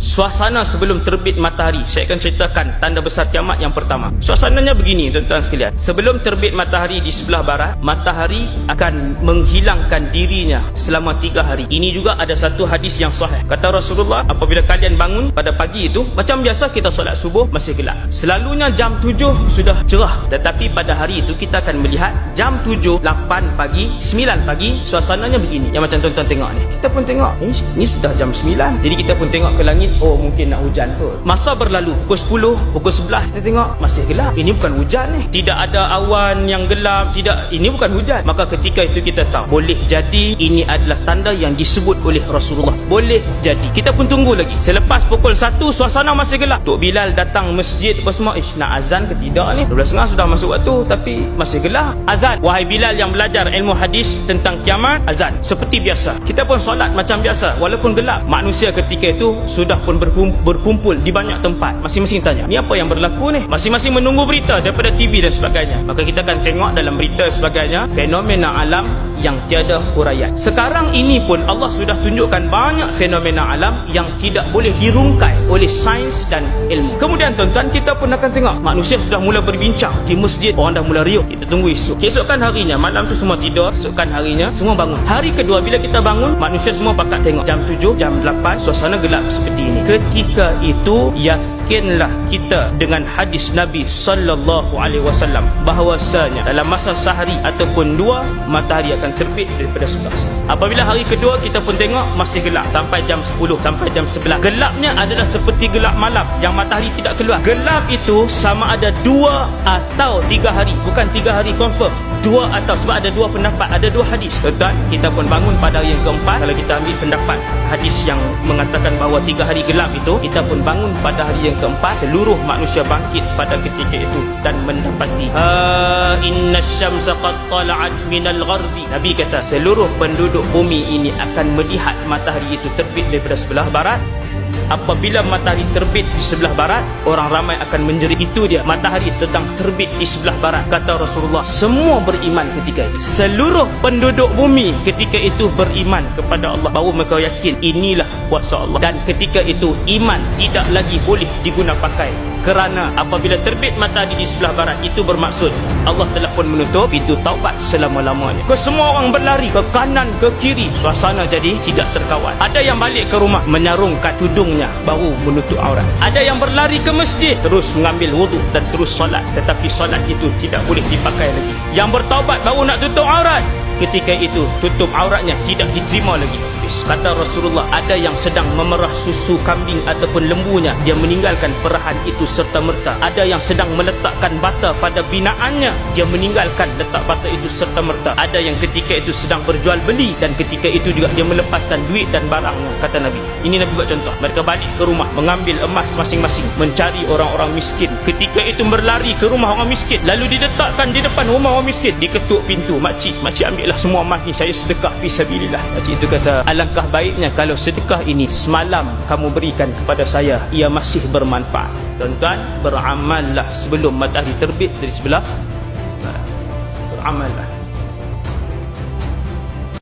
Suasana sebelum terbit matahari, saya akan ceritakan tanda besar kiamat yang pertama. Suasananya begini tuan-tuan sekalian. Sebelum terbit matahari di sebelah barat, matahari akan menghilangkan dirinya selama 3 hari. Ini juga ada satu hadis yang sahih. Kata Rasulullah, apabila kalian bangun pada pagi itu, macam biasa kita solat subuh masih gelap. Selalunya jam 7 sudah cerah. Tetapi pada hari itu kita akan melihat jam 7, 8 pagi, 9 pagi, suasananya begini. Yang macam tuan-tuan tengok ni. Kita pun tengok, ini sudah jam 9. Jadi kita pun tengok ke langit, oh mungkin nak hujan kot. Masa berlalu, pukul 10, pukul 11 kita tengok masih gelap. Ini bukan hujan ni. Tidak ada awan yang gelap, tidak, ini bukan hujan. Maka ketika itu kita tahu, boleh jadi ini adalah tanda yang disebut oleh Rasulullah. Boleh jadi. Kita pun tunggu lagi. Selepas pukul 1 suasana masih gelap. Tok Bilal datang masjid apa semua, nak azan ke tidak ni? 12.30 sudah masuk waktu tapi masih gelap. Azan. Wahai Bilal yang belajar ilmu hadis tentang kiamat, azan. Seperti biasa. Kita pun solat macam biasa walaupun gelap. Manusia ketika itu sudah pun berkumpul di banyak tempat. Masing-masing tanya, ni apa yang berlaku ni? Masing-masing menunggu berita daripada TV dan sebagainya. Maka kita akan tengok dalam berita sebagainya, fenomena alam yang tiada huraian. Sekarang ini pun Allah sudah tunjukkan banyak fenomena alam yang tidak boleh dirungkai oleh sains dan ilmu. Kemudian tuan-tuan, kita pun akan tengok manusia sudah mula berbincang di masjid, orang dah mula riuh. Kita tunggu esok. Keesokan harinya, malam tu semua tidur, esokan harinya semua bangun. Hari kedua bila kita bangun, manusia semua pakat tengok jam 7, jam 8 suasana gelap seperti ini. Ketika itu yakinlah kita dengan hadis Nabi sallallahu alaihi wasallam bahawasanya dalam masa sehari ataupun 2 matahari akan terbit daripada sebelah sana. Apabila hari kedua kita pun tengok masih gelap sampai jam 10, sampai jam 11. Gelapnya adalah seperti gelap malam yang matahari tidak keluar. Gelap itu sama ada 2 atau 3 hari, bukan 3 hari confirm. 2 atau, sebab ada 2 pendapat, ada 2 hadis. Tuan-tuan, kita pun bangun pada hari yang keempat. Kalau kita ambil pendapat hadis yang mengatakan bahawa 3 hari gelap itu, kita pun bangun pada hari yang keempat. Seluruh manusia bangkit pada ketika itu dan mendapati inna syamsa qad tala'at minal gharbi. Nabi kata seluruh penduduk bumi ini akan melihat matahari itu terbit daripada sebelah barat. Apabila matahari terbit di sebelah barat, orang ramai akan menjerit. Itu dia, matahari sedang terbit di sebelah barat. Kata Rasulullah, semua beriman ketika itu. Seluruh penduduk bumi ketika itu beriman kepada Allah, bahawa mereka yakin inilah kuasa Allah. Dan ketika itu iman tidak lagi boleh diguna pakai, kerana apabila terbit matahari di sebelah barat, itu bermaksud Allah telah pun menutup pintu taubat selama-lamanya. Semua orang berlari ke kanan ke kiri, suasana jadi tidak terkawal. Ada yang balik ke rumah menyarungkan tudungnya baru menutup aurat. Ada yang berlari ke masjid terus mengambil wuduk dan terus solat, tetapi solat itu tidak boleh dipakai lagi. Yang bertaubat baru nak tutup aurat, ketika itu tutup auratnya tidak diterima lagi. Kata Rasulullah, ada yang sedang memerah susu kambing ataupun lembunya, dia meninggalkan perahan itu serta merta. Ada yang sedang meletakkan bata pada binaannya, dia meninggalkan letak bata itu serta merta. Ada yang ketika itu sedang berjual beli, dan ketika itu juga dia melepaskan duit dan barangnya. Kata Nabi, ini Nabi buat contoh. Mereka balik ke rumah mengambil emas masing-masing, mencari orang-orang miskin. Ketika itu berlari ke rumah orang miskin, lalu diletakkan di depan rumah orang miskin, diketuk pintu. Makcik ambillah semua emas ni, saya sedekah fisabilillah. Makcik itu kata, alangkah baiknya kalau sedekah ini semalam kamu berikan kepada saya, ia masih bermanfaat. Tuan-tuan, beramallah sebelum matahari terbit dari sebelah barat. Beramallah.